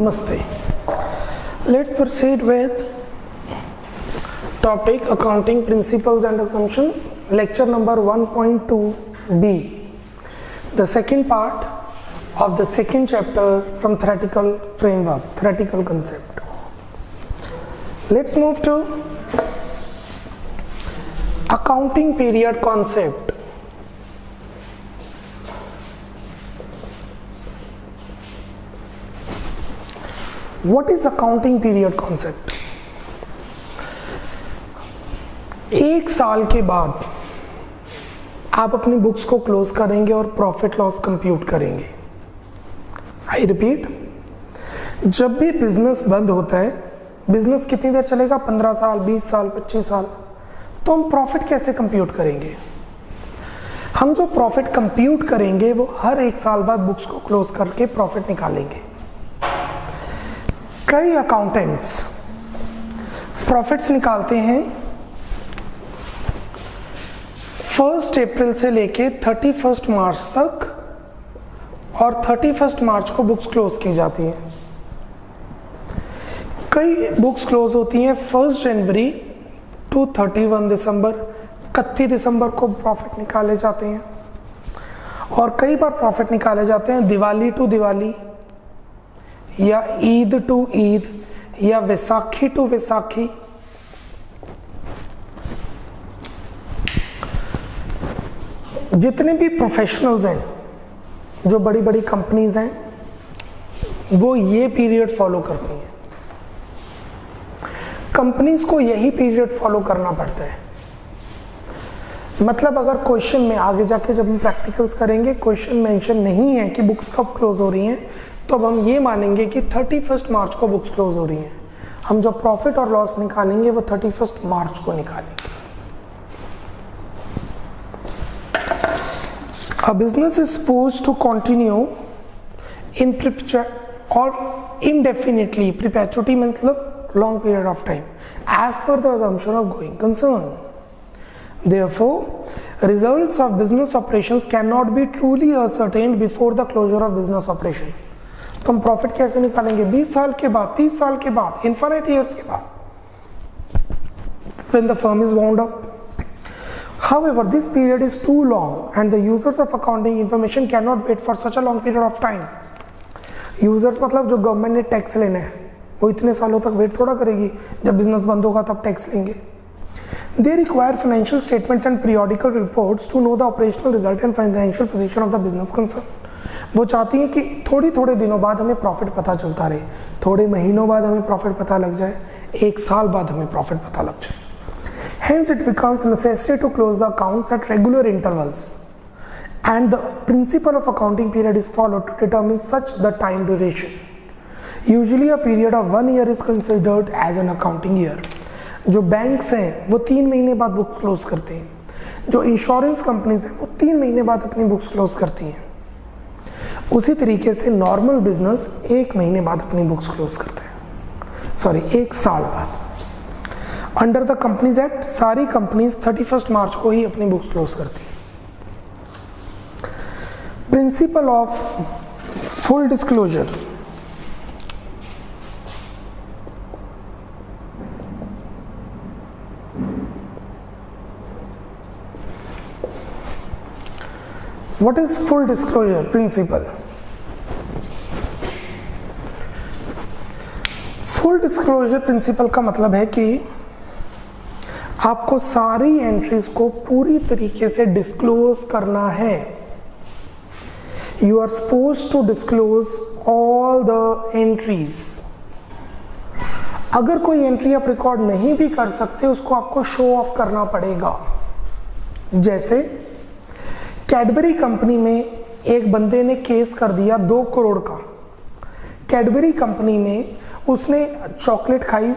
Namaste. Let's proceed with topic accounting principles and assumptions, lecture number 1.2b, the second part of the second chapter from theoretical framework, theoretical concept. Let's move to accounting period concept. What is accounting period concept? एक साल के बाद आप अपनी books को close करेंगे और profit loss compute करेंगे. आई रिपीट, जब भी बिजनेस बंद होता है, बिजनेस कितनी देर चलेगा? 15 साल, 20 साल, 25 साल. तो हम प्रॉफिट कैसे कंप्यूट करेंगे? हम जो प्रॉफिट कंप्यूट करेंगे वो हर एक साल बाद बुक्स को क्लोज करके प्रॉफिट निकालेंगे. कई अकाउंटेंट्स प्रॉफिट्स निकालते हैं 1 अप्रैल से लेके 31 मार्च तक, और 31 मार्च को बुक्स क्लोज की जाती हैं. कई बुक्स क्लोज होती हैं 1 जनवरी टू 31 दिसंबर, 31 दिसंबर को प्रॉफिट निकाले जाते हैं. और कई बार प्रॉफिट निकाले जाते हैं दिवाली टू दिवाली, या ईद टू ईद, या वैसाखी टू वैसाखी. जितने भी प्रोफेशनल्स हैं, जो बड़ी बड़ी कंपनीज हैं, वो ये पीरियड फॉलो करती हैं. कंपनीज को यही पीरियड फॉलो करना पड़ता है. मतलब अगर क्वेश्चन में आगे जाके जब हम प्रैक्टिकल्स करेंगे क्वेश्चन मेंशन नहीं है कि बुक्स कब क्लोज हो रही हैं, तो अब हम ये मानेंगे कि 31 मार्च को बुक्स क्लोज हो रही हैं. हम जो प्रॉफिट और लॉस निकालेंगे वो 31 मार्च को निकालेंगे. A business is supposed to continue in perpetuity or indefinitely. Perpetuity मतलब long period of time, as per the assumption of going concern. Therefore, results of business operations cannot be truly ascertained before the closure of business operation. तो हम profit कैसे निकालेंगे? 20 साल के बाद, 30 साल के बाद, infinite years के बाद, when the firm is wound up. However, this period is too long and the users of accounting information cannot wait for such a long period of time. Users मतलब जो गवर्नमेंट ने tax लेना है, वो इतने सालों तक वेट थोड़ा करेगी. जब बिजनेस बंद होगा तब टैक्स लेंगे. They require financial statements and periodical reports to know the operational result and financial position of the business concerned. वो चाहती हैं कि थोड़ी थोड़े दिनों बाद हमें प्रॉफिट पता चलता रहे, थोड़े महीनों बाद हमें प्रॉफिट पता लग जाए, एक साल बाद हमें प्रॉफिट पता लग जाए. Hence it becomes necessary to close the accounts at regular intervals, and the principle of accounting period is followed to determine such the time duration. Usually a period of 1 year is considered as an accounting year. जो banks हैं वो 3 महीने बाद books close करते हैं. जो insurance companies हैं वो 3 महीने बाद अपनी बुक्स क्लोज करती हैं. उसी तरीके से नॉर्मल बिजनेस 1 महीने बाद अपनी बुक्स क्लोज करते हैं, सॉरी 1 साल बाद. अंडर द कंपनीज एक्ट सारी कंपनीज 31 मार्च को ही अपनी बुक्स क्लोज करती हैं. Principle of full disclosure. What is full disclosure principle? Full disclosure principle का मतलब है कि आपको सारी एंट्रीज को पूरी तरीके से डिस्क्लोज करना है. You are suppose to disclose all the entries. अगर कोई एंट्री आप रिकॉर्ड नहीं भी कर सकते, उसको आपको शो ऑफ करना पड़ेगा. जैसे कैडबरी कंपनी में एक बंदे ने केस कर दिया 2 करोड़ का. कैडबरी कंपनी में उसने चॉकलेट खाई,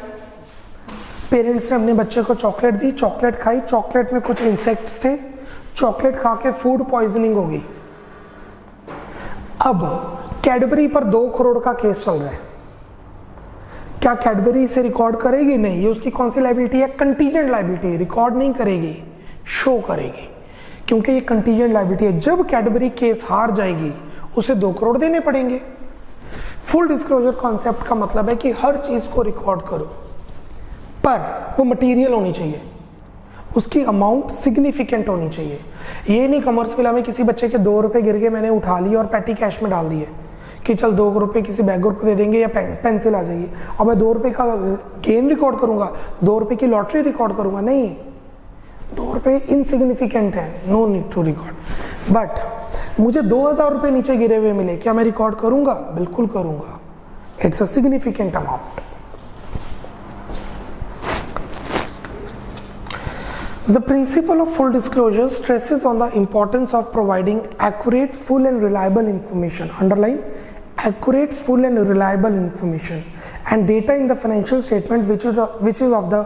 पेरेंट्स ने अपने बच्चे को चॉकलेट दी, चॉकलेट खाई, चॉकलेट में कुछ इंसेक्ट्स थे, चॉकलेट खा के फूड पॉइजनिंग हो गई. अब कैडबरी पर 2 करोड़ का केस चल रहा है. क्या कैडबरी इसे रिकॉर्ड करेगी? नहीं. ये उसकी कौन सी लायबिलिटी है? Contingent liability. रिकॉर्ड नहीं करेगी, शो करेगी, क्योंकि ये कंटीजेंट लायबिलिटी है. जब कैडबरी केस हार जाएगी उसे 2 करोड़ देने पड़ेंगे. फुल डिस्क्लोजर कॉन्सेप्ट का मतलब है कि हर चीज को रिकॉर्ड करो, पर वो मटेरियल होनी चाहिए, उसकी अमाउंट सिग्निफिकेंट होनी चाहिए। ये नहीं कॉमर्स विला में किसी बच्चे के 2 रुपए गिर गए, मैंने उठा लिए और पैटी कैश में डाल दिए कि चल 2 रुपए किसी बैगर को दे देंगे या पेंसिल आ जाएगी, और मैं 2 रुपए का गेन रिकॉर्ड करूंगा, 2 रुपए की लॉटरी रिकॉर्ड करूंगा। नहीं, 2 रुपए इनसिग्निफिकेंट है, no need to record. But मुझे 2000 रुपए नीचे गिरे हुए मिले, क्या मैं रिकॉर्ड करूंगा? बिल्कुल करूंगा। It's a significant amount. The principle of full disclosure stresses on the importance of providing accurate, full and reliable information. Underline accurate, full and reliable information and data in the financial statement which is of the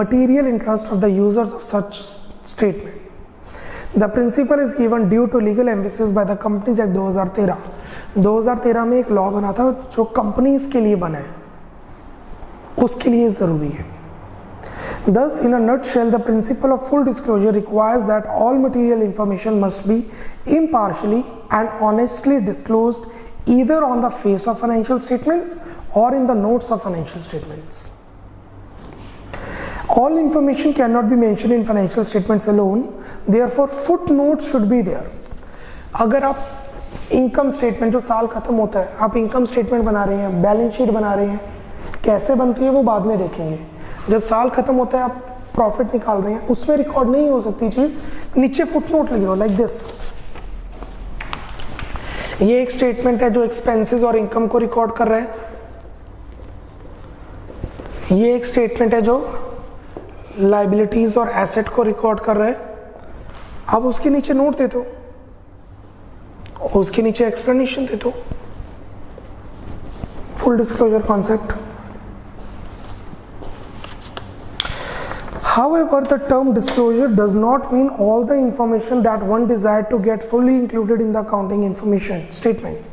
material interest of the users of such statement. The principle is given due to legal emphasis by the Companies Act 2013. 2013 में एक law बना था जो companies के लिए बना है, उसके लिए जरूरी है। Thus, in a nutshell, the principle of full disclosure requires that all material information must be impartially and honestly disclosed either on the face of financial statements or in the notes of financial statements. All information cannot be mentioned in financial statements alone, therefore footnotes should be there. अगर आप income statement जो साल खत्म होता है, आप income statement बना रहे हैं, बैलेंस शीट बना रहे हैं, कैसे बनती है वो बाद में देखेंगे। जब साल खत्म होता है, आप प्रॉफिट निकाल रहे हैं, उसमें रिकॉर्ड नहीं हो सकती चीज, नीचे फुटनोट लिख दो लाइक दिस। ये एक स्टेटमेंट है जो एक्सपेंसेस और इनकम को रिकॉर्ड कर रहा है, ये एक स्टेटमेंट है जो लायबिलिटीज और एसेट को रिकॉर्ड कर रहा है। अब उसके नीचे नोट दे दो, उसके नीचे एक्सप्लेनेशन दे दो। Full disclosure concept. However, the term disclosure does not mean all the information that one desired to get fully included in the accounting information statements.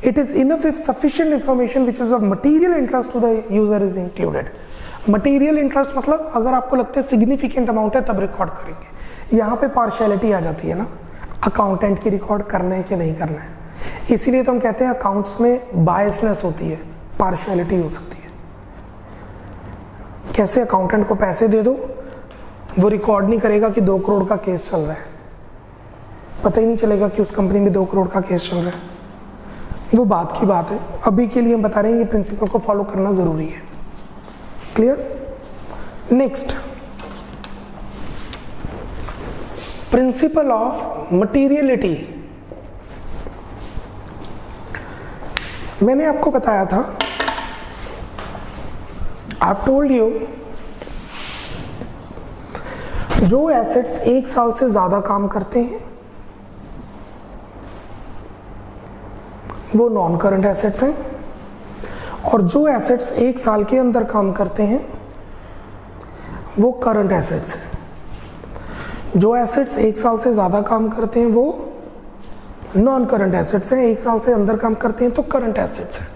It is enough if sufficient information which is of material interest to the user is included. Material interest मतलब अगर आपको लगता है significant amount है तब record करेंगे। यहाँ पे पार्शियलिटी आ जाती है ना, अकाउंटेंट की रिकॉर्ड करना है कि नहीं करना है, इसीलिए तो हम कहते हैं अकाउंट्स में बायसनेस होती है, पार्शियलिटी हो सकती है। कैसे अकाउंटेंट को पैसे दे दो, वो रिकॉर्ड नहीं करेगा कि 2 करोड़ का केस चल रहा है, पता ही नहीं चलेगा कि उस कंपनी में 2 करोड़ का केस चल रहा है, वो बात की बात है। अभी के लिए हम बता रहे हैं ये प्रिंसिपल को फॉलो करना जरूरी है। Clear? Next, principle of materiality. मैंने आपको बताया था, I've told you, जो एसेट्स 1 साल से ज्यादा काम करते हैं वो नॉन करंट एसेट्स हैं, और जो एसेट्स 1 साल के अंदर काम करते हैं वो करंट एसेट्स हैं। जो एसेट्स 1 साल से ज्यादा काम करते हैं वो नॉन करंट एसेट्स हैं, 1 साल से अंदर काम करते हैं तो करंट एसेट्स हैं।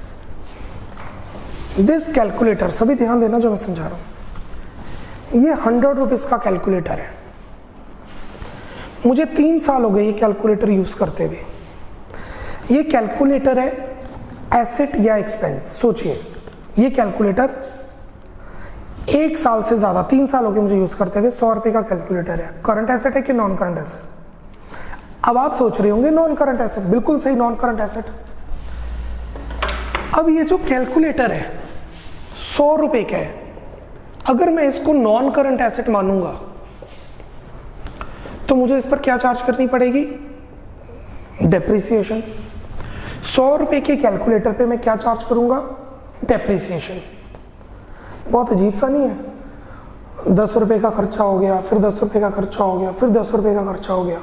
दिस कैलकुलेटर, सभी ध्यान देना जो मैं समझा रहा हूं, ये 100 रुपीज का कैलकुलेटर है। मुझे 3 साल हो गए ये कैलकुलेटर यूज करते हुए। ये कैलकुलेटर है एसेट या एक्सपेंस। सोचिए, ये कैलकुलेटर 1 साल से ज्यादा, 3 साल हो गए मुझे यूज करते हुए, 100 रुपए का कैलकुलेटर है। करंट एसेट है कि नॉन करंट एसेट? अब आप सोच रहे होंगे नॉन करंट एसेट, बिल्कुल सही, नॉन करंट एसेट। अब ये जो कैलकुलेटर है 100 रुपए का है, अगर मैं इसको नॉन करंट एसेट मानूंगा तो मुझे इस पर क्या चार्ज करनी पड़ेगी? डेप्रिसिएशन। 100 रुपए के कैलकुलेटर पे मैं क्या चार्ज करूंगा? डेप्रिसिएशन। बहुत अजीब सा नहीं है? 10 रुपए का खर्चा हो गया, फिर 10 रुपए का खर्चा हो गया, फिर 10 रुपए का खर्चा हो गया।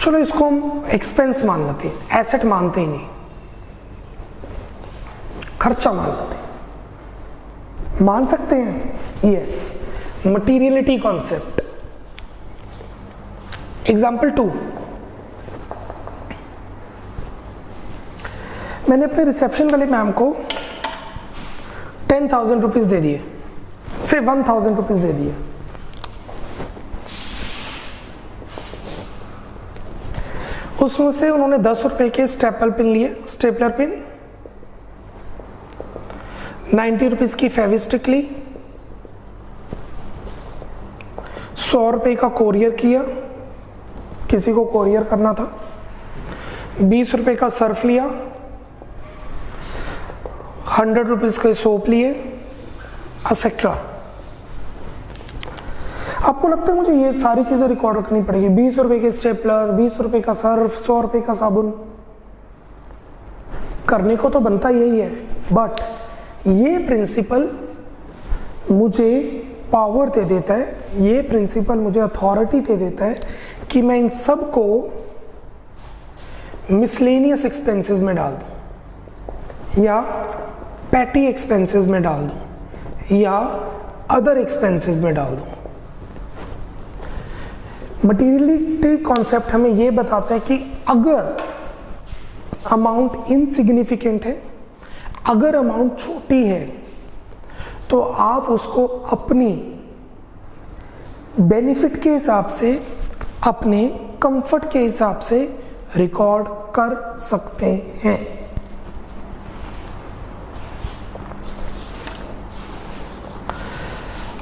चलो इसको हम एक्सपेंस मान लेते हैं, एसेट मानते ही नहीं, खर्चा मान लेते हैं। मान सकते हैं? यस। Materiality concept. एग्जाम्पल 2, मैंने अपने रिसेप्शन वाले मैम को 10,000 रुपीज दे दिए, से 1,000 रुपीज दे दिए। उसमें से उन्होंने 10 रुपए के स्टेपल पिन लिए, स्टेपलर पिन, 90 रुपीज़ की फेविस्टिक ली, 100 रुपये का कोरियर किया, किसी को कोरियर करना था, 20 रुपये का सर्फ लिया, 100 रुपीज़ के सोप लिए, एक्सेट्रा। आपको लगता है मुझे ये सारी चीज़ें रिकॉर्ड रखनी पड़ेगी? 20 रुपये के स्टेपलर, 20 रुपये का सर्फ, 100 रुपये का साबुन, करने को तो बनता यही है, बट ये प्रिंसिपल मुझे पावर दे देता है, ये प्रिंसिपल मुझे अथॉरिटी दे देता है कि मैं इन सब को मिसलेनियस एक्सपेंसेस में डाल दूं, या पैटी एक्सपेंसेस में डाल दूं, या अदर एक्सपेंसेस में डाल दूं। मटीरियलिटी कॉन्सेप्ट हमें ये बताता है कि अगर अमाउंट इनसिग्निफिकेंट है, अगर अमाउंट छोटी है, तो आप उसको अपनी बेनिफिट के हिसाब से, अपने कंफर्ट के हिसाब से रिकॉर्ड कर सकते हैं।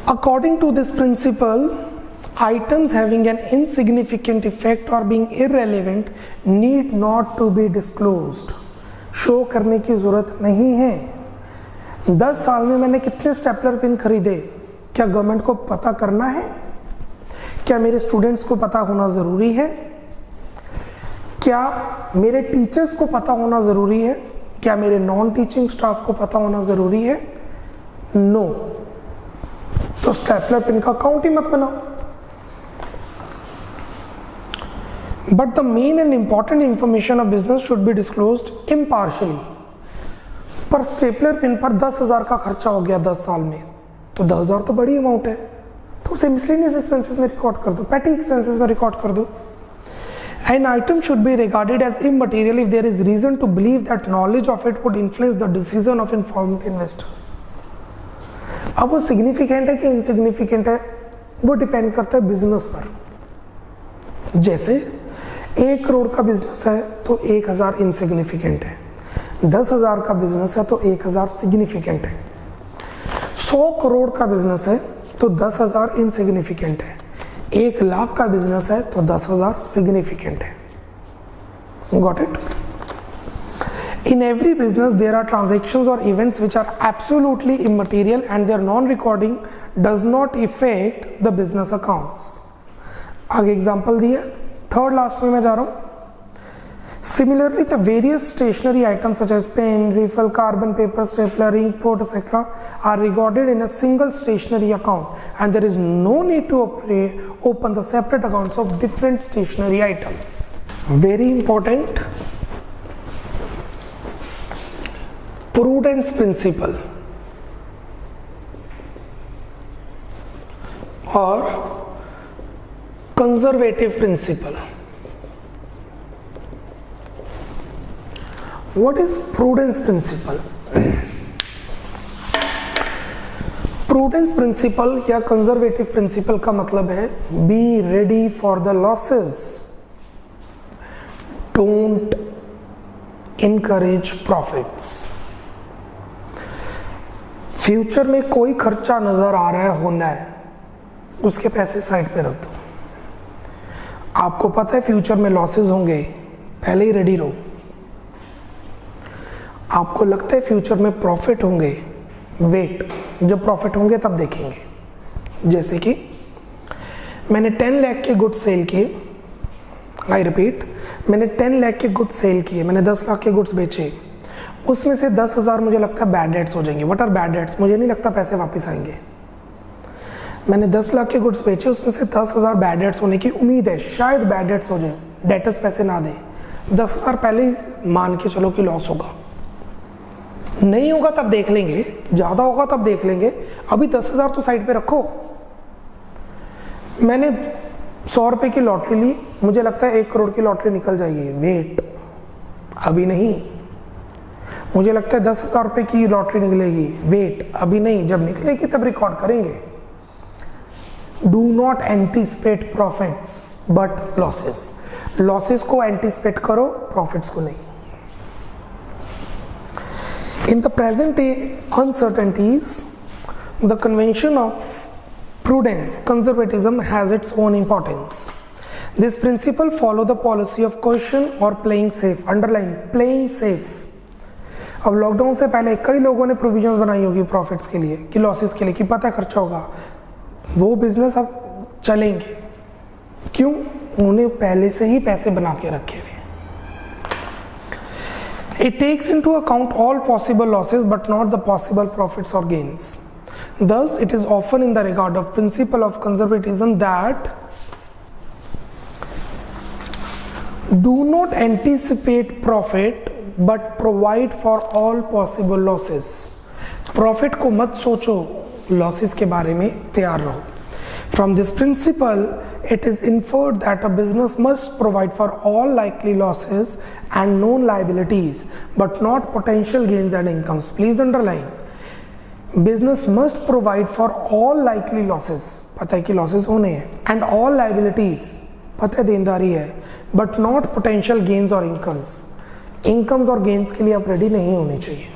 According to this principle, items having an insignificant effect or being irrelevant need not to be disclosed. Show करने की जरूरत नहीं है। 10 साल में मैंने कितने स्टेपलर पिन खरीदे, क्या गवर्नमेंट को पता करना है? क्या मेरे स्टूडेंट्स को पता होना जरूरी है? क्या मेरे टीचर्स को पता होना जरूरी है? क्या मेरे नॉन टीचिंग स्टाफ को पता होना जरूरी है? नो। तो स्टेपलर पिन का काउंट ही मत बनाओ। But the main and important information of business should be disclosed impartially. पर स्टेपलर पिन पर 10,000 का खर्चा हो गया 10 साल में, तो 10,000 तो बड़ी अमाउंट है, तो उसे मिसलेनियस एक्सपेंसेस में रिकॉर्ड कर दो, पैटी एक्सपेंसेस में रिकॉर्ड कर दो। An item should be regarded as immaterial if there is reason to believe that knowledge of it would influence the decision of informed investors. अब वो सिग्निफिकेंट है कि इनसिग्निफिकेंट है, वो डिपेंड करता है बिजनेस पर। जैसे 1 करोड़ का बिजनेस है तो 1,000 इनसिग्निफिकेंट है, 10,000 का बिजनेस है तो 1,000 सिग्निफिकेंट है, 100 करोड़ का बिजनेस है तो 10,000 इनसिग्निफिकेंट है, 1 लाख का बिजनेस है तो 10,000 सिग्निफिकेंट है। Got it? In every business there are transactions or events which are absolutely immaterial and their non-recording does not affect the business accounts. आगे एग्जाम्पल दिया, थर्ड लास्ट में मैं जा रहा हूं। Similarly, the various stationery items such as pen, refill, carbon paper, stapler, ink pot, etc. are recorded in a single stationery account, and there is no need to open the separate accounts of different stationery items. Very important. Prudence principle और conservative principle. What is prudence principle? Prudence principle या conservative principle का मतलब है be ready for the losses, don't encourage profits. Future में कोई खर्चा नजर आ रहा है, होना है, उसके पैसे साइड पे रख दो। आपको पता है फ्यूचर में लॉसेस होंगे, पहले ही रेडी रहो। आपको लगता है फ्यूचर में प्रॉफिट होंगे, वेट, जब प्रॉफिट होंगे तब देखेंगे। जैसे कि मैंने 10 लाख के गुड्स सेल किए, आई रिपीट, मैंने 10 लाख के गुड्स सेल किए, मैंने 10 लाख के गुड्स बेचे, उसमें से 10,000 मुझे लगता है बैड डेट्स हो जाएंगे। What are bad debts? मुझे नहीं लगता पैसे वापस आएंगे। मैंने 10 लाख के गुड्स बेचे, उसमें से 10,000 बैड डेट्स होने की उम्मीद है, शायद बैड डेट्स हो जाए, डेटर्स पैसे ना दें। 10,000 पहले ही मान के चलो कि लॉस होगा, नहीं होगा तब देख लेंगे, ज्यादा होगा तब देख लेंगे, अभी 10,000 तो साइड पे रखो। मैंने 100 रुपए की लॉटरी ली, मुझे लगता है 1 करोड़ की लॉटरी निकल जाएगी, वेट, अभी नहीं। मुझे लगता है 10,000 रुपए की लॉटरी निकलेगी, वेट, अभी नहीं, जब निकलेगी तब रिकॉर्ड करेंगे। Do not anticipate profits but losses. Losses को एंटीसिपेट करो, प्रॉफिट्स को नहीं। In the present day uncertainties, the convention of prudence, conservatism has its own importance. This principle follow the policy of caution or playing safe. Underline playing safe. अब lockdown से पहले कई लोगों ने प्रोविजंस बनाई होगी प्रॉफिट्स के लिए, कि लॉसेस के लिए, कि पता खर्चा होगा, वो बिजनेस अब चलेंगे। क्यों? उन्होंने पहले से ही पैसे बना के रखे हुए। It takes into account all possible losses but not the possible profits or gains. Thus, it is often in the regard of principle of conservatism that do not anticipate profit but provide for all possible losses. Profit को मत सोचो, losses के बारे में तैयार रहो. From this principle, it is inferred that a business must provide for all likely losses and known liabilities, but not potential gains and incomes. Please underline. Business must provide for all likely losses. पता है कि losses होने हैं. And all liabilities. पता है देनदारी है. But not potential gains or incomes. Incomes और gains के लिए आप ready नहीं होने चाहिए.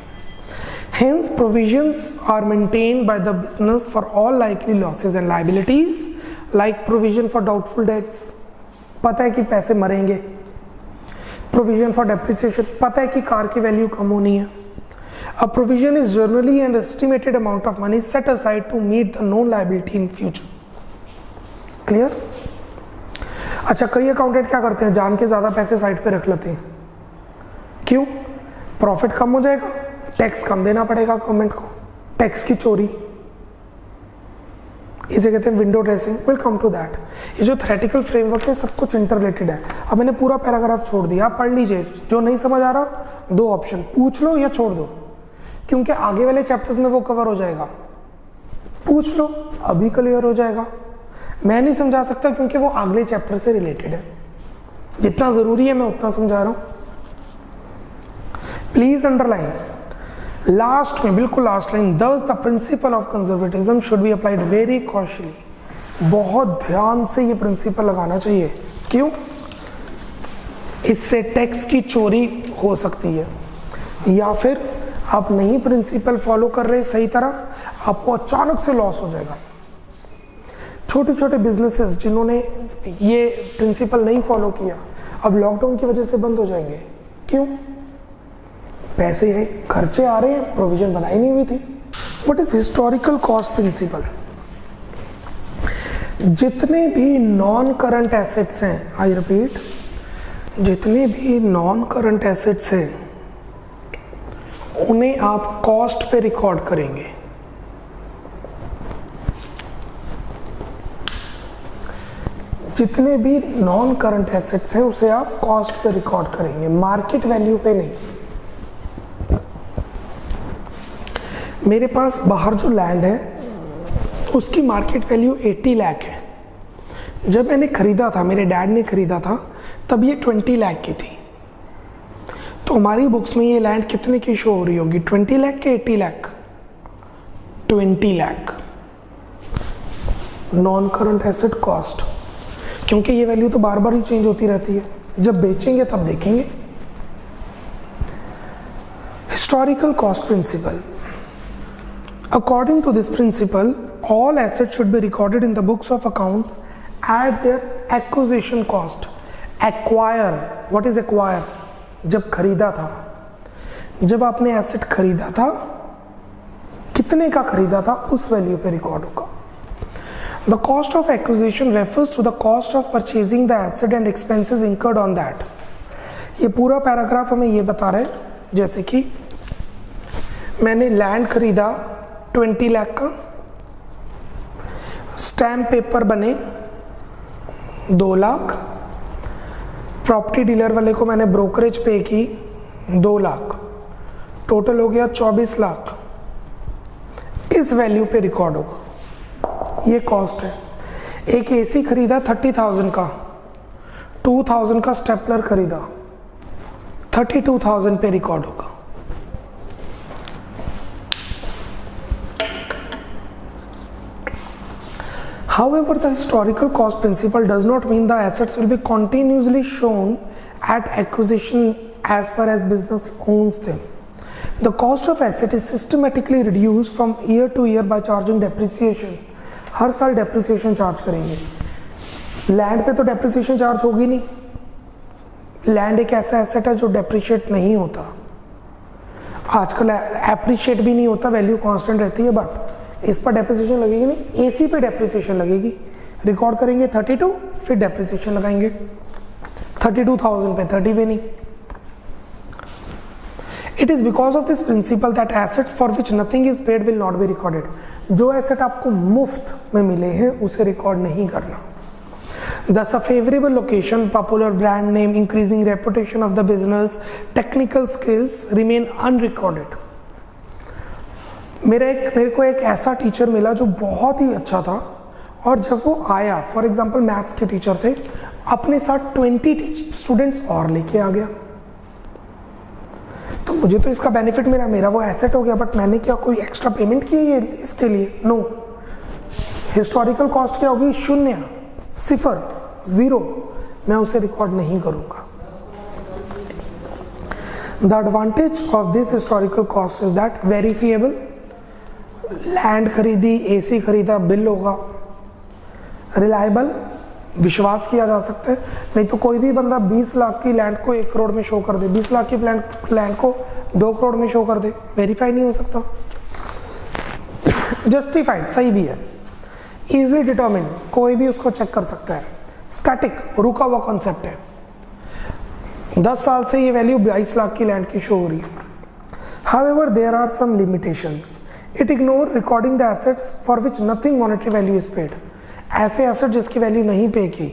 Hence, provisions are maintained by the business for all likely losses and liabilities, like provision for doubtful debts. पता है कि पैसे मरेंगे. Provision for depreciation. पता है कि कार की वैल्यू कम होनी है. A provision is generally an estimated amount of money set aside to meet the known liability in future. Clear? अच्छा, कई अकाउंटेंट क्या करते हैं, जान के ज्यादा पैसे साइड पे रख लेते हैं. क्यों? प्रॉफिट कम हो जाएगा, टैक्स कम देना पड़ेगा गवर्नमेंट को, टैक्स की चोरी, इसे कहते हैं window dressing. Will come to that. ये जो थ्योरेटिकल फ्रेमवर्क है सब कुछ इंटररिलेटेड है. अब मैंने पूरा पैराग्राफ छोड़ दिया, आप पढ़ लीजिए. जो नहीं समझ आ रहा, दो ऑप्शन, पूछ लो या छोड़ दो, क्योंकि आगे वाले चैप्टर्स में वो कवर हो जाएगा. पूछ लो, अभी क्लियर हो जाएगा. मैं नहीं समझा सकता क्योंकि वो अगले चैप्टर से रिलेटेड है. जितना जरूरी है मैं उतना समझा रहा हूं. Please underline. लास्ट में, बिल्कुल last line, thus the principle of conservatism should be applied very cautiously. बहुत ध्यान से ये प्रिंसिपल लगाना चाहिए. क्यों? इससे टैक्स की चोरी हो सकती है, या फिर आप नहीं प्रिंसिपल फॉलो कर रहे सही तरह, आपको अचानक से लॉस हो जाएगा. छोटे छोटे बिजनेसेस जिन्होंने ये प्रिंसिपल नहीं फॉलो किया, अब लॉकडाउन की वजह से बंद हो जाएंगे. क्यों? पैसे हैं, खर्चे आ रहे हैं, प्रोविजन बनाई नहीं हुई थी. What is historical cost principle? जितने भी नॉन करंट एसेट्स हैं, आई रिपीट, जितने भी नॉन करंट एसेट्स हैं उन्हें आप कॉस्ट पे रिकॉर्ड करेंगे. जितने भी नॉन करंट एसेट्स हैं उसे आप कॉस्ट पे रिकॉर्ड करेंगे, मार्केट वैल्यू पे नहीं. मेरे पास बाहर जो लैंड है उसकी मार्केट वैल्यू 80 लाख है. जब मैंने खरीदा था, मेरे डैड ने खरीदा था, तब ये 20 लाख की थी. तो हमारी बुक्स में ये लैंड कितने की शो हो रही होगी, 20 लाख के 80 lakh? 20 lakh. Non current asset cost, क्योंकि ये वैल्यू तो बार बार ही चेंज होती रहती है. जब बेचेंगे तब देखेंगे. Historical cost principle. According to this principle, all assets should be recorded in the books of accounts at their acquisition cost. Acquire, what is acquire? जब खरीदा था, जब आपने एसेट खरीदा था, कितने का खरीदा था, उस वैल्यू पे रिकॉर्ड होगा. The cost of acquisition refers to the cost of purchasing the asset and expenses incurred on that. ये पूरा पैराग्राफ हमें ये बता रहे हैं, जैसे कि मैंने लैंड खरीदा 20 लाख का, स्टैम्प पेपर बने 2 लाख, प्रॉपर्टी डीलर वाले को मैंने ब्रोकरेज पे की 2 लाख, टोटल हो गया 24 लाख. इस वैल्यू पे रिकॉर्ड होगा. ये कॉस्ट है. एक एसी खरीदा 30,000 का, 2,000 का स्टेपलर खरीदा, 32,000 पे रिकॉर्ड होगा. However, the historical cost principle does not mean the assets will be continuously shown at acquisition as far as business owns them. The cost of asset is systematically reduce from year to year by charging depreciation. हर साल depreciation charge करेंगे। Land पे तो depreciation charge होगी नहीं, land एक ऐसा asset है जो डेप्रिशिएट नहीं होता, आजकल एप्रिशिएट भी नहीं होता, वैल्यू कांस्टेंट रहती है, बट इस पर डेप्रिसिएशन लगेगी नहीं, एसी पे डेप्रिसिएशन लगेगी। रिकॉर्ड करेंगे 32, फिर डेप्रिसिएशन लगाएंगे 32,000 पे, 30 पे नहीं। It is because of this principle that assets for which nothing is paid will not be recorded. जो एसेट आपको मुफ्त में मिले हैं उसे रिकॉर्ड नहीं करना। Thus, a favorable location, popular brand name, increasing reputation of the business, technical skills remain unrecorded. मेरे को एक ऐसा टीचर मिला जो बहुत ही अच्छा था, और जब वो आया, फॉर एग्जाम्पल मैथ्स के टीचर थे, अपने साथ 20 स्टूडेंट्स और लेके आ गया। तो मुझे तो इसका बेनिफिट मिला, मेरा वो एसेट हो गया, बट मैंने क्या कोई एक्स्ट्रा पेमेंट की है इसके लिए? नो। हिस्टोरिकल कॉस्ट क्या होगी? 0, 0, 0। मैं उसे रिकॉर्ड नहीं करूंगा। The advantage of this historical cost is that verifiable. Land खरीदी, एसी खरीदा, बिल होगा। रिलायबल, विश्वास किया जा सकता है। नहीं तो कोई भी बंदा 20 लाख की लैंड को 1 करोड़ में शो कर दे, 20 लाख की लैंड को 2 करोड़ में शो कर दे, वेरीफाई नहीं हो सकता। जस्टिफाइड, सही भी है। इजिली डिटर्मिन, कोई भी उसको चेक कर सकता है। स्टैटिक, रुका हुआ कॉन्सेप्ट है। 10 साल से ये वैल्यू 22 लाख की लैंड की शो हो रही है। However, there are some limitations. It ignore recording the assets for which nothing monetary value is paid. ऐसे एसेट जिसकी वैल्यू नहीं पे की,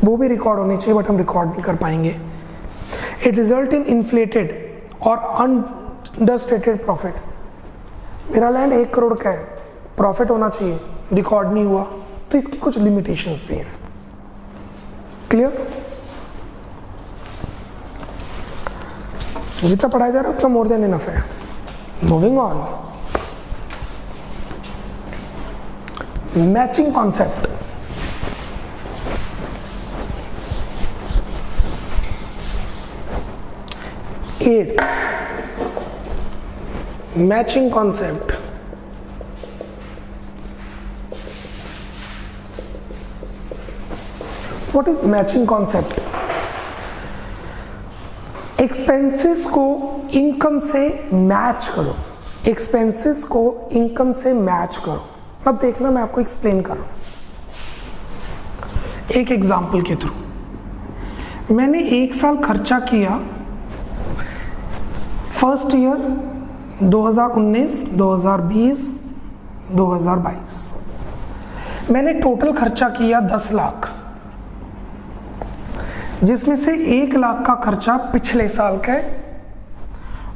वो भी रिकॉर्ड होने चाहिए, बट हम रिकॉर्ड नहीं कर पाएंगे। It result in inflated और understated profit. मेरा लैंड 1 करोड़ का है, प्रॉफिट होना चाहिए, रिकॉर्ड नहीं हुआ, तो इसकी कुछ लिमिटेशंस भी हैं। क्लियर? जितना पढ़ाया जा रहा है उतना मोर देन इनफ है। Moving on, matching concept. Eight, matching concept. What is matching concept? Expenses को इनकम से मैच करो, एक्सपेंसेस को इनकम से मैच करो। अब देखना, मैं आपको एक्सप्लेन कर रहा हूं एक एग्जांपल के थ्रू। मैंने 1 साल खर्चा किया, फर्स्ट ईयर 2019, 2020, 2022। मैंने टोटल खर्चा किया 10 लाख, जिसमें से 1 लाख का खर्चा पिछले साल का है,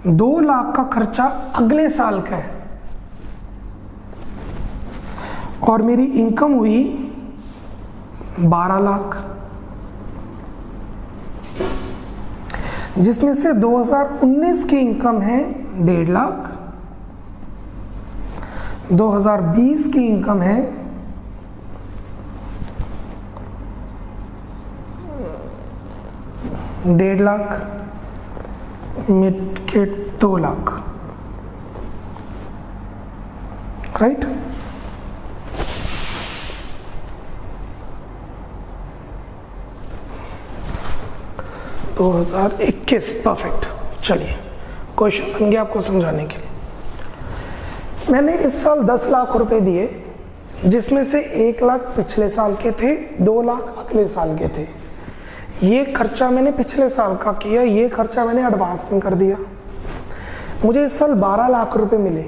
2 लाख का खर्चा अगले साल का है, और मेरी इनकम हुई 12 लाख, जिसमें से 2019 की इनकम है 1.5 लाख, 2020 की इनकम है 1.5 लाख, मिड के 2 लाख, राइट? तो 2021, परफेक्ट। चलिए, क्वेश्चन बन गया आपको समझाने के लिए। मैंने इस साल 10 लाख रुपए दिए, जिसमें से 1 लाख पिछले साल के थे, 2 लाख अगले साल के थे। ये खर्चा मैंने पिछले साल का किया, ये खर्चा मैंने एडवांस में कर दिया। मुझे इस साल 12 लाख रुपए मिले,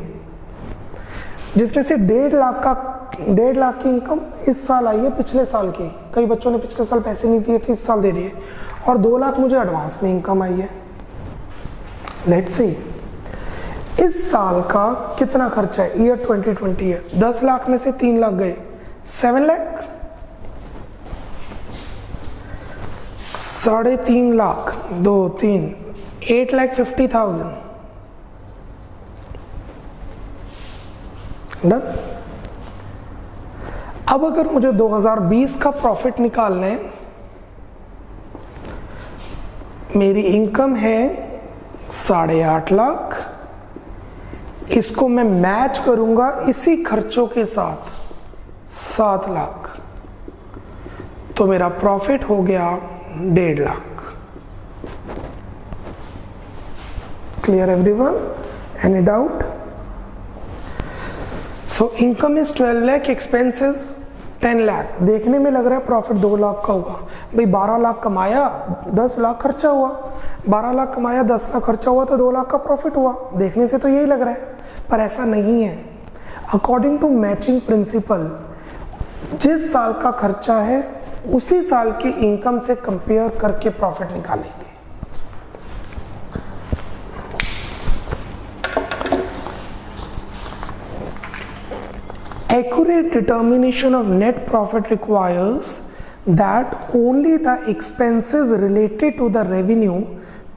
जिसमें से 1.5 लाख की इनकम इस साल आई है पिछले साल की। कई बच्चों ने पिछले साल पैसे नहीं दिए थे, इस साल दे दिए, और 2 लाख मुझे एडवांस में इनकम आई है। लेट्स सी, इस साल का कितना खर्चा है? ईयर 2020 है। 10 लाख में से 3 लाख गए, 7 लाख, 3.5 लाख, 2, 3, 8,50,000 डन। अब अगर मुझे 2020 का प्रॉफिट निकालना है, मेरी इनकम है 8.5 लाख, इसको मैं मैच करूंगा इसी खर्चों के साथ 7 लाख, तो मेरा प्रॉफिट हो गया 1.5 lakh. Clear everyone? Any doubt? So income is 12 lakh, expenses 10 lakh. देखने में लग रहा है प्रॉफिट 2 लाख का होगा, भाई 12 लाख कमाया 10 लाख खर्चा हुआ, 12 लाख कमाया 10 लाख खर्चा हुआ तो 2 लाख का प्रॉफिट हुआ। देखने से तो यही लग रहा है, पर ऐसा नहीं है। अकॉर्डिंग टू मैचिंग प्रिंसिपल, जिस साल का खर्चा है उसी साल की इनकम से कंपेयर करके प्रॉफिट निकालेंगे। Accurate determination of net profit requires that only the expenses related to the revenue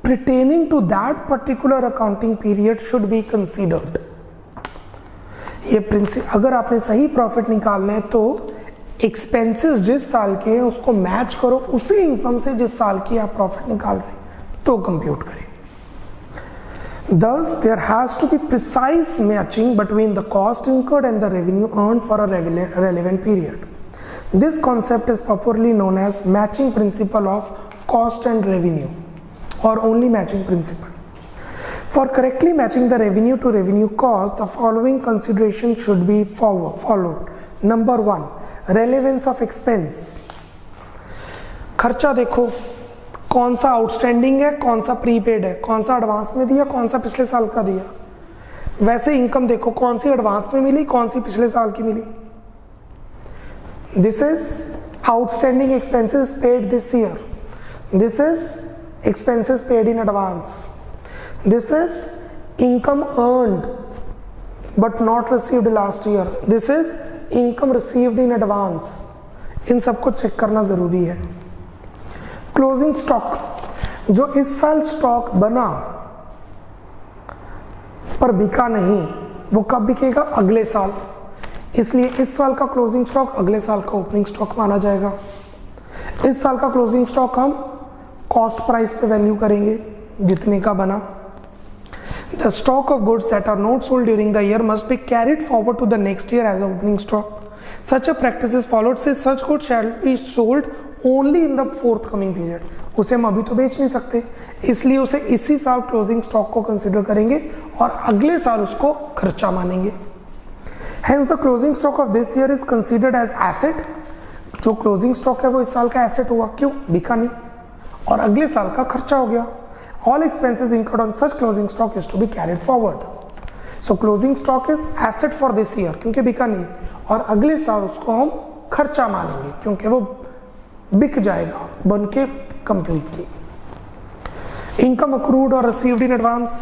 pertaining to that particular accounting period should be considered. ये प्रिंसिपल, अगर आपने सही प्रॉफिट निकालना है तो एक्सपेंसेस जिस साल के हैं उसको मैच करो उसी इनकम से जिस साल की आप प्रॉफिट निकाल रहे हैं तो कंप्यूट करें। Thus, there has to be precise matching between the cost incurred and the revenue earned for a relevant period. This concept is popularly known as matching principle of cost and revenue, or only matching principle. For correctly matching the revenue to revenue cost, the following consideration should be followed. Number 1, relevance of expense. खर्चा देखो कौन सा outstanding है, कौन सा prepaid है, कौन सा एडवांस में दिया, कौन सा पिछले साल का दिया। वैसे इनकम देखो कौन सी एडवांस में मिली, कौन सी पिछले साल की मिली। This is outstanding expenses paid this year, this is expenses paid in advance, this is income earned but not received last year, this is income received in advance. इन सबको चेक करना जरूरी है। क्लोजिंग स्टॉक, जो इस साल stock बना पर बिका नहीं, वो कब बिकेगा? अगले साल। इसलिए इस साल का क्लोजिंग स्टॉक अगले साल का ओपनिंग स्टॉक माना जाएगा। इस साल का क्लोजिंग स्टॉक हम कॉस्ट प्राइस पे वैल्यू करेंगे जितने का बना। The stock of goods that are not sold during the year must be carried forward to the next year as opening stock. Such a practice is followed since such goods shall be sold only in the forthcoming period. उसे हम अभी तो बेच नहीं सकते, इसलिए उसे इसी साल क्लोजिंग स्टॉक को कंसिडर करेंगे और अगले साल उसको खर्चा मानेंगे। Hence the closing stock of this year is considered as asset. जो क्लोजिंग स्टॉक है वो इस साल का एसेट हुआ, क्यों? बिका नहीं, और अगले साल का खर्चा हो गया। All expenses incurred on such closing stock is to be carried forward. So closing stock is asset for this year क्योंकि बिका नहीं, और अगले साल उसको हम खर्चा मानेंगे क्योंकि वो बिक जाएगा बन के कंप्लीटली। इनकम अक्रूड और received in advance.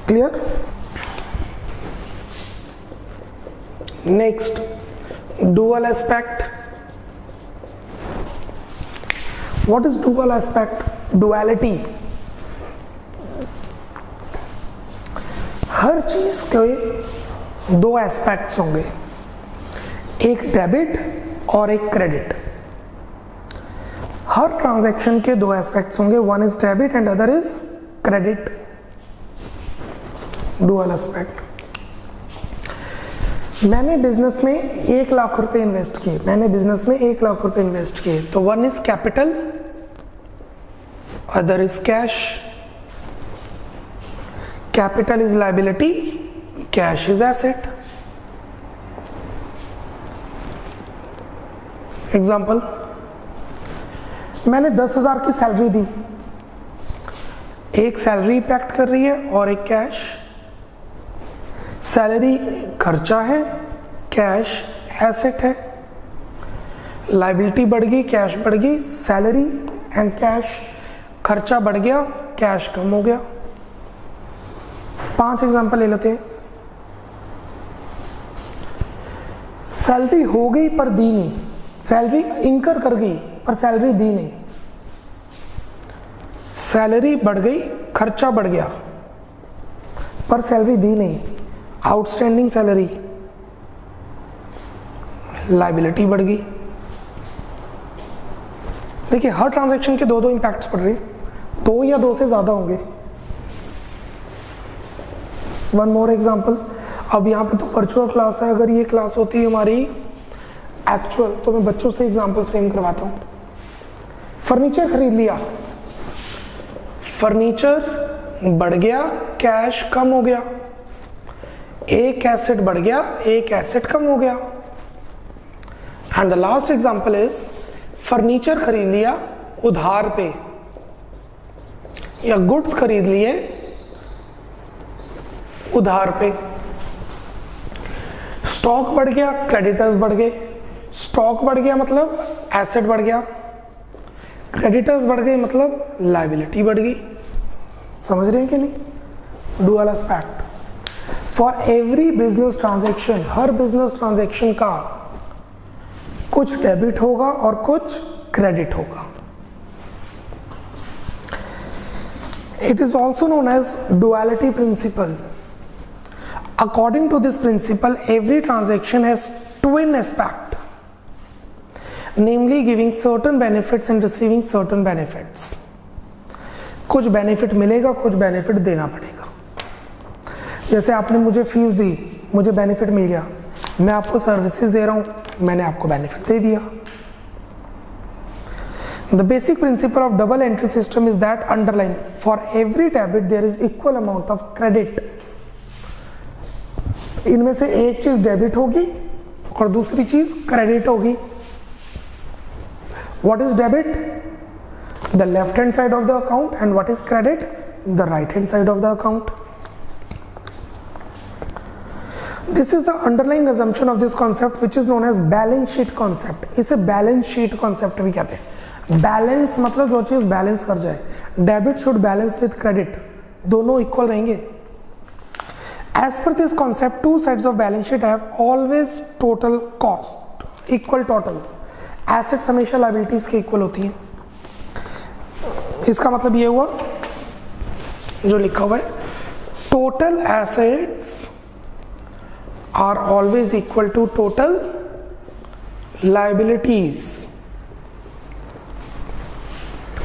Clear? Next, dual aspect. What is dual aspect? Duality. हर चीज के दो एस्पेक्ट्स होंगे, एक डेबिट और एक क्रेडिट। हर ट्रांजैक्शन के दो एस्पेक्ट्स होंगे, one is debit and other is credit. Dual aspect. मैंने बिजनेस में 1 लाख रुपए इन्वेस्ट किए, मैंने बिजनेस में 1 लाख रुपए इन्वेस्ट किए, तो one is capital, other is cash. Capital is liability, cash is asset. Example, मैंने 10,000 की सैलरी दी, एक सैलरी इम्पैक्ट कर रही है और एक कैश। सैलरी खर्चा है, कैश एसेट है। लायबिलिटी बढ़ गई, कैश बढ़ गई, सैलरी एंड कैश, खर्चा बढ़ गया, कैश कम हो गया। 5 एग्जांपल ले लेते हैं। सैलरी हो गई पर दी नहीं, सैलरी इनकर कर गई पर सैलरी दी नहीं। सैलरी बढ़ गई, खर्चा बढ़ गया पर सैलरी दी नहीं। आउटस्टैंडिंग सैलरी, लायबिलिटी बढ़ गई। देखिए हर ट्रांजैक्शन के दो दो इम्पैक्ट्स पड़ रहे हैं, दो या दो से ज़्यादा होंगे। वन मोर एग्जाम्पल, अब यहाँ पे तो वर्चुअल क्लास है, अगर ये क्लास होती है हमारी एक्चुअल, तो मैं बच्चों से एग्जाम्पल फ्रेम करवाता हूँ। फर्नीचर खरीद लिया, फर्नीचर बढ़ गया, कैश कम हो गया, एक एसेट बढ़ गया, एक एसेट कम हो गया। And the last example is furniture खरीद लिया उधार पे, या गुड्स खरीद लिए उधार पे। स्टॉक बढ़ गया, क्रेडिटर्स बढ़ गए। स्टॉक बढ़ गया मतलब एसेट बढ़ गया, क्रेडिटर्स बढ़ गए मतलब लायबिलिटी बढ़ गई। समझ रहे हैं कि नहीं? Dual aspect. For every business transaction, her business transaction का कुछ डेबिट होगा और कुछ क्रेडिट होगा। It is also known as duality principle. According to this principle, every transaction has twin aspect, namely giving certain benefits and receiving certain benefits. कुछ benefit मिलेगा, कुछ benefit देना पड़ेगा। जैसे आपने मुझे फीस दी, मुझे बेनिफिट मिल गया, मैं आपको सर्विसेज दे रहा हूं, मैंने आपको बेनिफिट दे दिया। The basic principle of double entry system is that underline for every debit there is equal amount of credit. इनमें से एक चीज डेबिट होगी और दूसरी चीज क्रेडिट होगी। What is debit? The left hand side of the account, and what is credit? The right hand side of the account. This is the underlying assumption of this concept, which is known as balance sheet concept. इसे balance sheet concept भी कहते हैं। Balance मतलब जो चीज balance कर जाए, debit should balance with credit, दोनों इक्वल रहेंगे। As per this concept, two sides of balance sheet have always total cost, equal totals. Assets हमेशा लायबिलिटीज के इक्वल होती हैं। इसका मतलब ये हुआ जो लिखा हुआ है, total assets are always equal to total liabilities.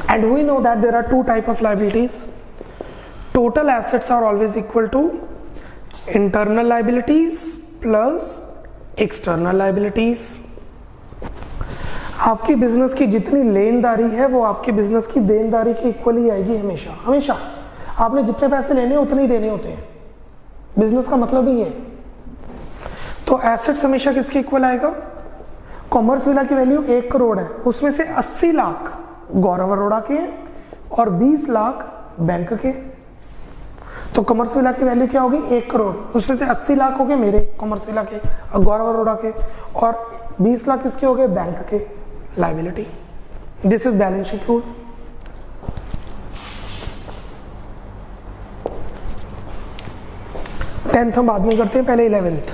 And we know that there are two types of liabilities. Total assets are always equal to internal liabilities plus external liabilities. आपकी बिजनेस की जितनी लेनदारी है वो आपकी बिजनेस की देनदारी के equal ही आएगी हमेशा। हमेशा आपने जितने पैसे लेने उतने ही देने होते हैं, बिजनेस का मतलब ही है। तो एसेट्स हमेशा किसके इक्वल आएगा? कॉमर्स विला की वैल्यू 1 करोड़ है, उसमें से 80 लाख गौरव अरोड़ा के और 20 लाख बैंक के। तो कॉमर्स विला की वैल्यू क्या होगी? 1 करोड़, उसमें से 80 लाख हो गए मेरे कॉमर्स विला के और गौरव अरोड़ा के, और 20 लाख किसके हो गए? बैंक के, liability. This is balance sheet rule. Tenth हम बाद में करते हैं, पहले 11th।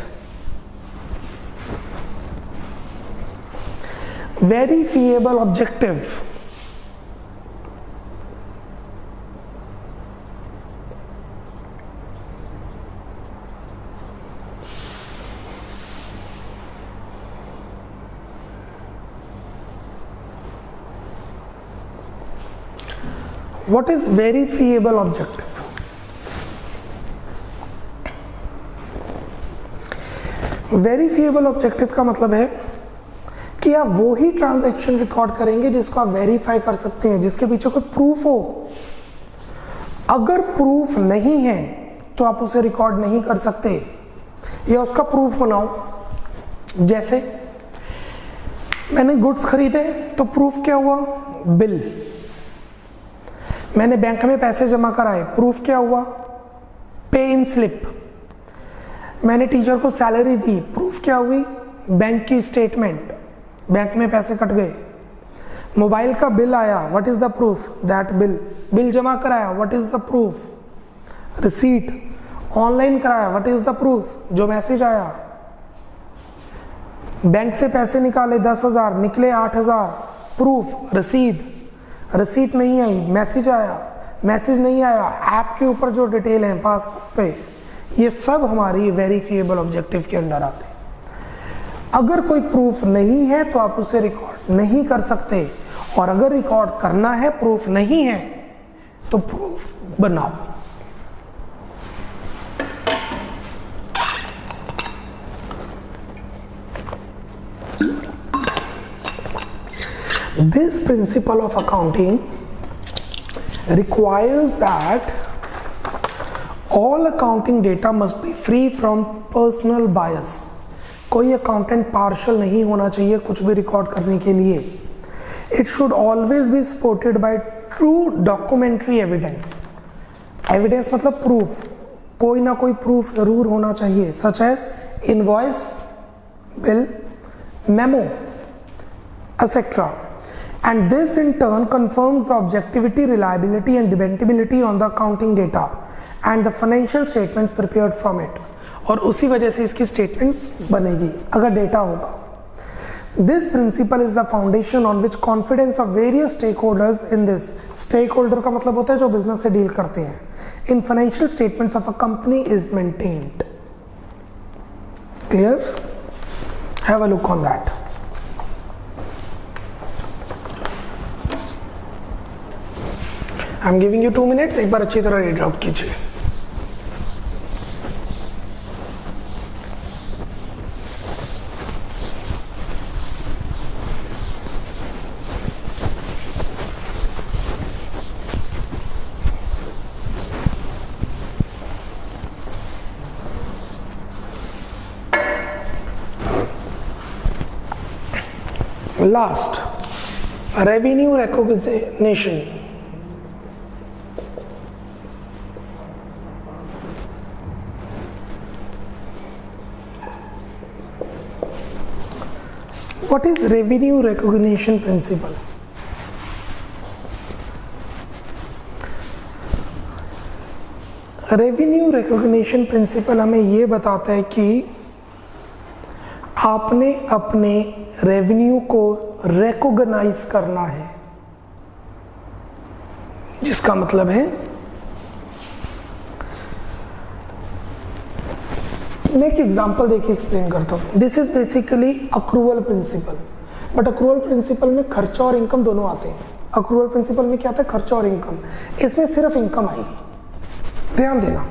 Verifiable objective. What is verifiable objective? Verifiable objective का मतलब है कि आप वो ही ट्रांजैक्शन रिकॉर्ड करेंगे जिसको आप वेरीफाई कर सकते हैं, जिसके पीछे कोई प्रूफ हो। अगर प्रूफ नहीं है तो आप उसे रिकॉर्ड नहीं कर सकते, या उसका प्रूफ बनाओ। जैसे मैंने गुड्स खरीदे तो प्रूफ क्या हुआ? बिल। मैंने बैंक में पैसे जमा कराए, प्रूफ क्या हुआ? पे इन स्लिप। मैंने टीचर को सैलरी दी, प्रूफ क्या हुई? बैंक की स्टेटमेंट, बैंक में पैसे कट गए। मोबाइल का बिल आया, what is the proof? That bill. Bill जमा कराया, what is the proof? Receipt. Online कराया, व्हाट इज द प्रूफ? जो मैसेज आया। बैंक से पैसे निकाले 10,000, निकले 8,000, प्रूफ रसीद। रसीद नहीं आई, मैसेज आया। मैसेज नहीं आया, ऐप के ऊपर जो डिटेल है पासबुक पे, ये सब हमारी वेरीफिएबल ऑब्जेक्टिव के अंडर आते हैं। अगर कोई प्रूफ नहीं है तो आप उसे रिकॉर्ड नहीं कर सकते, और अगर रिकॉर्ड करना है, प्रूफ नहीं है, तो प्रूफ बनाओ। This principle of accounting requires that all accounting data must be free from personal bias. कोई अकाउंटेंट पार्शल नहीं होना चाहिए कुछ भी रिकॉर्ड करने के लिए। It should always be supported by true documentary evidence. Evidence मतलब proof, कोई ना कोई proof जरूर होना चाहिए, such as invoice, bill, memo, etc. And this in turn confirms the objectivity, reliability and dependability on the accounting data and the financial statements prepared from it. और उसी वजह से इसकी statements बनेगी अगर data होगा। This principle is the foundation on which confidence of various stakeholders in this, stakeholder का मतलब होता है जो business से deal करते हैं, in financial statements of a company is maintained. Clear? Have a look on that. I am giving you 2 minutes, एक बार अच्छी तरह रीड आउट कीजिए। Last, revenue recognition. What is revenue recognition principle? Revenue recognition principle हमें ये बताता है कि आपने अपने रेवेन्यू को रिकॉग्नाइज करना है, जिसका मतलब है, मैं एक एग्जांपल देके एक्सप्लेन करता हूँ। This is basically accrual principle, but accrual principle में खर्चा और इनकम दोनों आते हैं। अक्रूवल प्रिंसिपल में क्या आता है? खर्चा और इनकम। इसमें सिर्फ इनकम आएगी, ध्यान देना।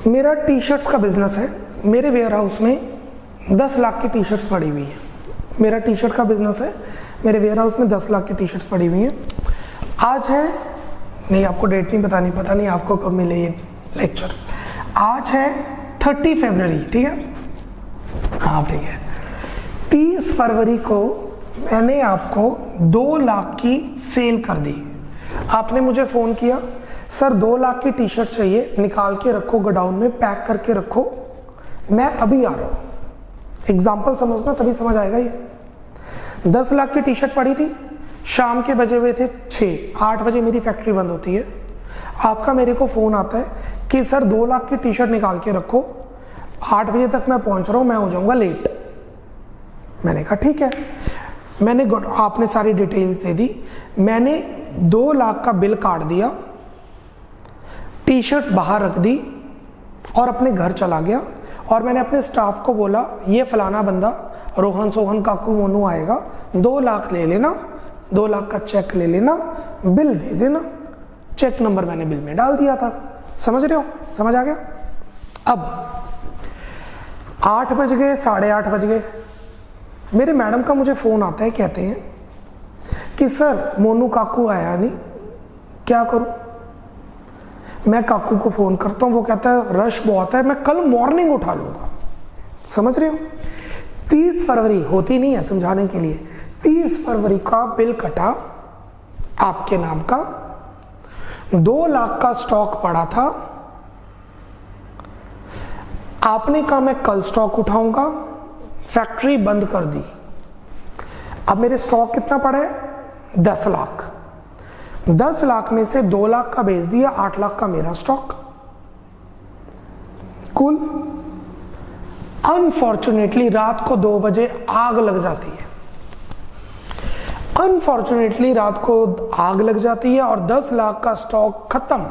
मेरा टी शर्ट्स का बिजनेस है, मेरे वेयर हाउस में 10 लाख की टी शर्ट्स पड़ी हुई है। मेरा टी शर्ट का बिजनेस है, मेरे वेयर हाउस में 10 लाख की टी शर्ट्स पड़ी हुई हैं। आज है, नहीं आपको डेट नहीं बतानी, पता नहीं आपको कब मिले ये लेक्चर। आज है 30 फरवरी, ठीक है, हाँ ठीक है। 30 फरवरी को मैंने आपको 2 लाख की सेल कर दी। आपने मुझे फोन किया, सर 2 लाख की टी शर्ट चाहिए, निकाल के रखो गोडाउन में, पैक करके रखो, मैं अभी आ रहा हूं। एग्जाम्पल समझना, तभी समझ आएगा ये। 10 लाख की टी शर्ट पड़ी थी, शाम के बजे हुए थे 6, 8 बजे मेरी फैक्ट्री बंद होती है। आपका मेरे को फोन आता है कि सर 2 लाख की टी शर्ट निकाल के रखो, 8 बजे तक मैं पहुंच रहा हूं, मैं हो जाऊंगा लेट। मैंने कहा ठीक है। मैंने, आपने सारी डिटेल्स दे दी, मैंने 2 लाख का बिल काट दिया, टी शर्ट्स बाहर रख दी और अपने घर चला गया। और मैंने अपने स्टाफ को बोला, ये फलाना बंदा रोहन सोहन काकू मोनू आएगा, 2 लाख ले लेना, 2 लाख का चेक ले लेना, बिल दे देना। चेक नंबर मैंने बिल में डाल दिया था। समझ रहे हो? समझ आ गया? अब 8 बज गए, 8:30 बज गए, मेरे मैडम का मुझे फोन आता है, कहते हैं कि सर मोनू काकू आया नहीं, क्या करूं? मैं काकू को फोन करता हूं, वो कहता है रश बहुत है, मैं कल मॉर्निंग उठा लूंगा। समझ रहे हो? 30 फरवरी होती नहीं है, समझाने के लिए। 30 फरवरी का बिल कटा आपके नाम का, 2 लाख का स्टॉक पड़ा था। आपने कहा मैं कल स्टॉक उठाऊंगा, फैक्ट्री बंद कर दी। अब मेरे स्टॉक कितना पड़ा है? 10 लाख। 10 लाख में से 2 लाख का बेच दिया, 8 लाख का मेरा स्टॉक। कूल। अनफॉर्चुनेटली रात को 2 बजे आग लग जाती है। अनफॉर्चुनेटली रात को आग लग जाती है और 10 लाख का स्टॉक खत्म।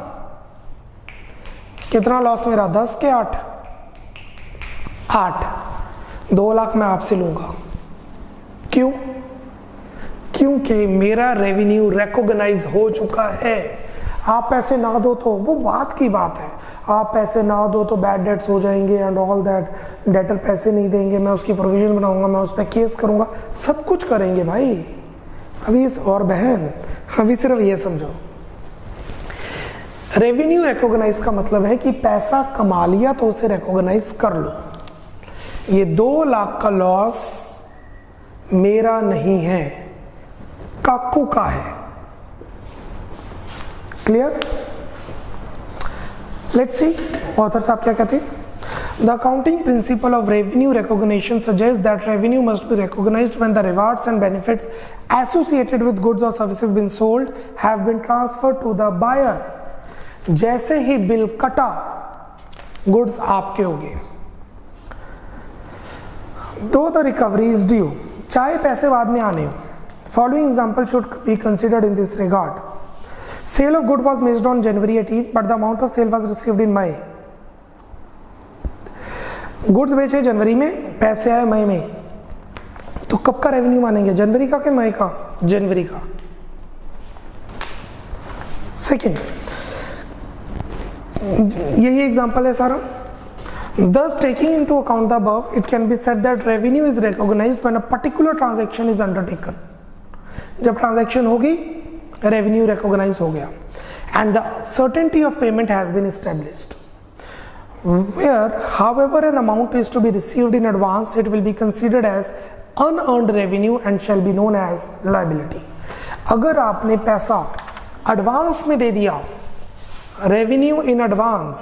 कितना लॉस मेरा? 10 के 8? 8। 2 लाख मैं आपसे लूंगा। क्यों? क्योंकि मेरा रेवेन्यू रिकॉग्नाइज हो चुका है। आप पैसे ना दो तो वो बात की बात है, आप पैसे ना दो तो बैड डेट्स हो जाएंगे एंड ऑल दैट, डेटर पैसे नहीं देंगे, मैं उसकी प्रोविजन बनाऊंगा, मैं उस पर केस करूंगा, सब कुछ करेंगे भाई। अभी और बहन अभी सिर्फ ये समझो, रेवेन्यू रिकॉग्नाइज का मतलब है कि पैसा कमा लिया तो उसे रिकॉग्नाइज कर लो। ये 2 लाख का लॉस मेरा नहीं है, काकू का है। क्लियर? लेट्स सी ऑथर साहब क्या कहते हैं। The accounting principle of revenue recognition suggests that revenue must be recognized when the rewards and benefits associated with goods or services being sold have been transferred to the buyer। जैसे ही bill कटा goods आपके हो गए। Though the recovery is due, चाहे पैसे बाद में आने हो। Following example should be considered in this regard। Sale of good was made on January 18, but the amount of sale was received in May। Goods बेचे जनवरी में, पैसे आए मई में, तो कब का रेवेन्यू मानेंगे, जनवरी का कि मई का? जनवरी का। सेकेंड, यही एग्जांपल है सारा। Thus, taking into account the above, it can be said that revenue is recognized when a particular transaction is undertaken। जब ट्रांजैक्शन होगी रेवेन्यू रिकॉग्नाइज हो गया। And the certainty of payment has been established। Where, however, an amount is to be received in advance, it will be considered as unearned revenue and shall be known as liability। अगर आपने पैसा advance में दे दिया, revenue in advance,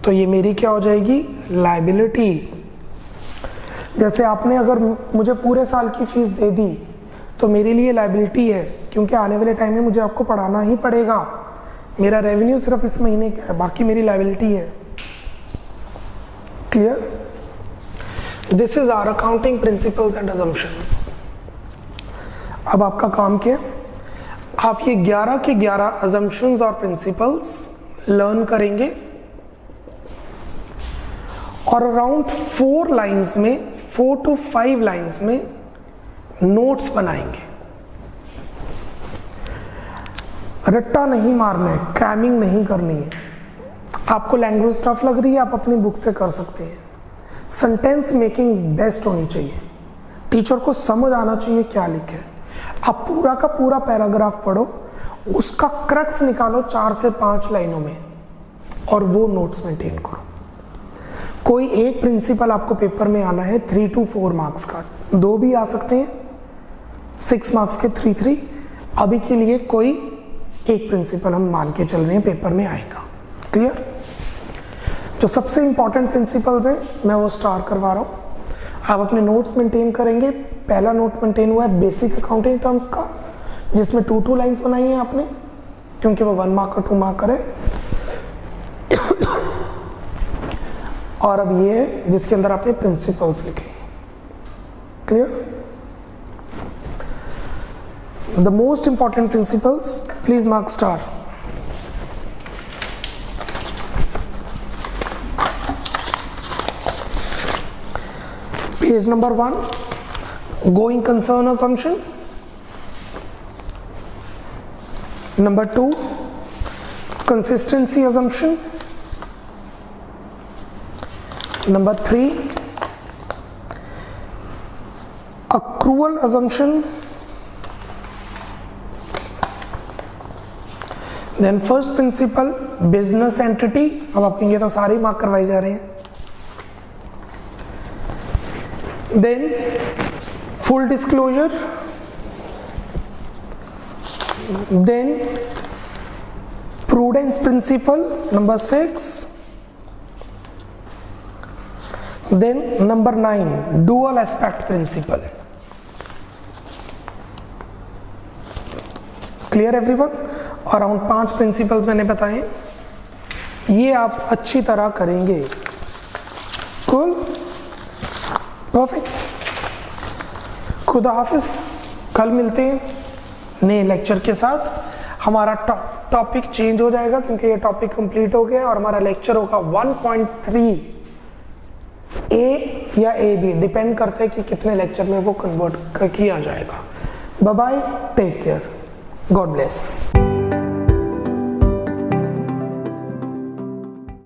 तो ये मेरी क्या हो जाएगी? लायबिलिटी। जैसे आपने अगर मुझे पूरे साल की फीस दे दी तो मेरे लिए लायबिलिटी है, क्योंकि आने वाले टाइम में मुझे आपको पढ़ाना ही पड़ेगा। मेरा रेवेन्यू सिर्फ इस महीने का है, बाकी मेरी लायबिलिटी है। Clear? This is our accounting principles and assumptions. अब आपका काम क्या है? आप ये 11 के 11 अजम्पशंस और प्रिंसिपल्स लर्न करेंगे और अराउंड 4 लाइंस में, 4 to 5 लाइंस में नोट्स बनाएंगे। रट्टा नहीं मारना है, क्रैमिंग नहीं करनी है। आपको लैंग्वेज टफ लग रही है, आप अपनी बुक से कर सकते हैं। सेंटेंस मेकिंग बेस्ट होनी चाहिए, टीचर को समझ आना चाहिए क्या लिखे है। आप पूरा का पूरा पैराग्राफ पढ़ो, उसका क्रक्स निकालो 4 से 5 लाइनों में और वो नोट्स मेंटेन करो। कोई एक प्रिंसिपल आपको पेपर में आना है 3 to 4 मार्क्स का, 2 भी आ सकते हैं, 6 मार्क्स के 3-3। अभी के लिए कोई एक प्रिंसिपल हम मान के चल रहे हैं पेपर में आएगा। क्लियर? जो सबसे इंपॉर्टेंट प्रिंसिपल्स हैं मैं वो स्टार करवा रहा हूँ। आप अपने नोट्स मेंटेन करेंगे। पहला नोट मेंटेन हुआ है बेसिक अकाउंटिंग टर्म्स का, जिसमें 2 लाइंस बनाई हैं आपने, क्योंकि वो 1 मार्क और 2 मार्क है। और अब ये है जिसके अंदर आपने प्रिंसिपल्स लिखे। Clear? The most important principles, please mark star। Page number 1, going concern assumption। Number 2, consistency assumption। Number 3, accrual assumption। Then first principle business entity. अब आप कहेंगे तो सारे मार्क करवाए जा रहे हैं। Then full disclosure, then prudence principle number 6, then number 9 dual aspect principle. Clear everyone? Around 5 principles मैंने बताए, ये आप अच्छी तरह करेंगे। Cool, perfect. खुदा हाफिज। कल मिलते हैं नए लेक्चर के साथ। हमारा टॉपिक चेंज हो जाएगा क्योंकि ये टॉपिक कंप्लीट हो गया और हमारा लेक्चर होगा 1.3 ए या ए बी डिपेंड करते हैं कि कितने लेक्चर में वो कन्वर्ट किया जाएगा। Bye bye, take care, God bless.